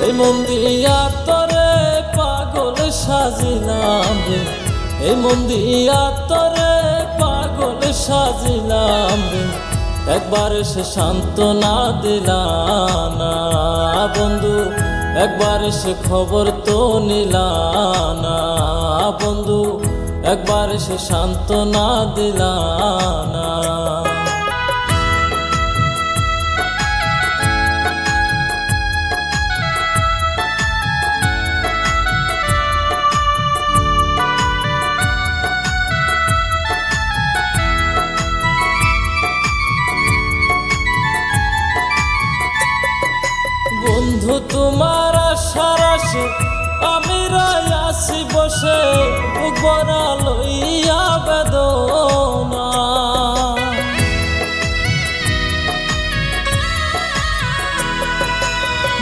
এই মন দিয়া তোরে পাগল সাজিলাম রে, এই মন দিয়া তোরে পাগল সাজিলাম রে। একবার সে সান্ত্বনা দিলা না বন্ধু, একবার সে খবর তো নিলা না বন্ধু, একবার সে সান্ত্বনা দিলা না। বন্ধু তোমার আশার আশে আমি রয়াছি বসে, বুক ভরা লইয়া বেদনা।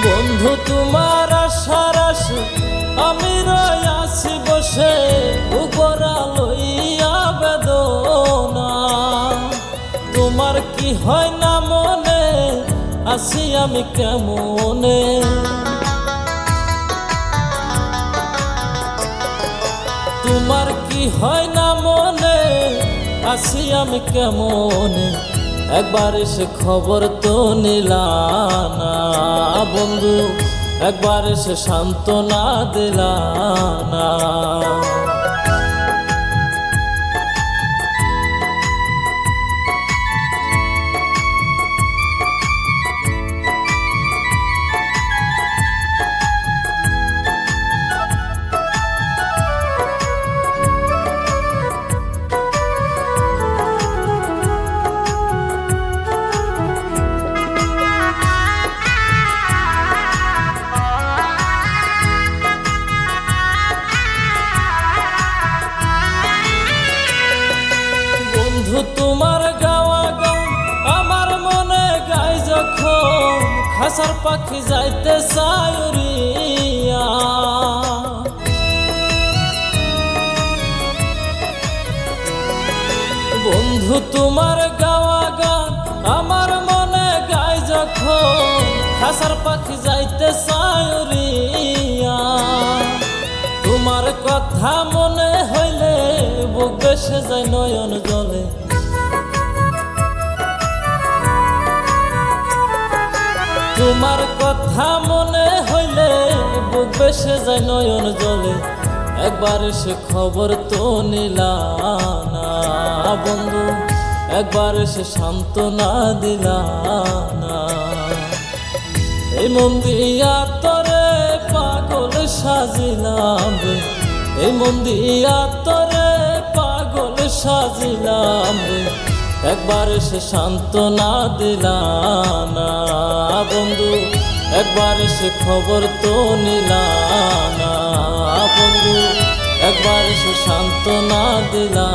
বন্ধু তোমার আশার আশে আমি রয়াছি বসে, বুক ভরা লইয়া বেদনা। তোমার কি হয় না মনে আছি আমি কেমনে, তোমার কি হয় না মনে আছি আমি কেমনে। একবার এসে খবর তো নিলা না বন্ধু, একবার এসে সান্ত্বনা দিলা না। তোমার গাওয়া গান আমার মনে গাই যখন, খাসার পাখি যাইতে চায় উড়িয়া। বন্ধু তোমার গাওয়া গান আমার মনে গাই যখন, খাসার পাখি যাইতে চায় উড়িয়া। তোমার কথা মনে হইলে বুক বেসে যায় নয়ন জলে, তোমার কথা মনে হইলে বুক বেসে যায় নয়ন জলে। একবার সে খবর তো নিলা না বন্ধু, একবার সে সান্ত্বনা দিলা না। এই মন দিয়া তোরে পাগল সাজিলাম রে, এই মন দিয়া তোরে পাগল সাজিলাম রে। একবার সে সান্ত্বনা দিলা না বন্ধু, একবার সে খবর তো নিলা না বন্ধু, একবার সে সান্ত্বনা দিলা